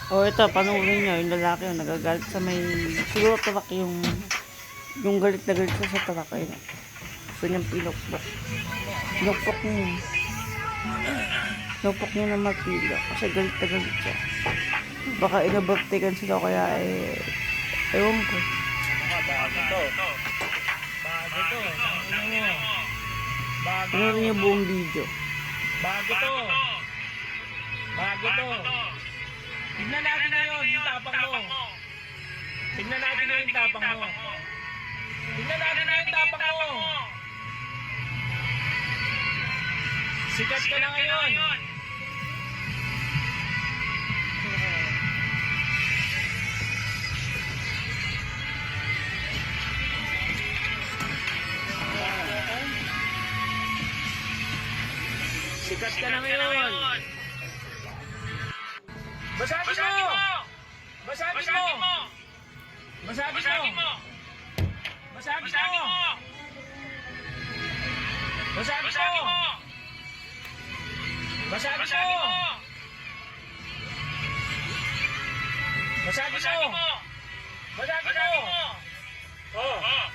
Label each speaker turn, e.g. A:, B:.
A: O ito, panoorin nyo, yung lalaki yung nagagalit sa may, siguro truck yung galit na galit siya sa truck, ayun. Gusto niyang pinukpok. Pinukpok niya. Pinukpok niya ng martilyo kasi galit na galit siya. Baka inabortigan sila kaya ewan ko.
B: Bago to. Bago to. Tangina mo. Bago.
A: Panoorin niyo buong video.
B: Bago to. Bago to. Tignan natin ngayon yung tapang mo. Tignan natin ngayon yung tapang mo. Tignan natin ngayon yung tapang mo. Sikat ka na ngayon. Sikat ka na ngayon. Basagin mo! Basagin mo! Basagin mo! Basagin mo! Basagin mo! Basagin mo! Basagin mo! Basagin mo! Oh!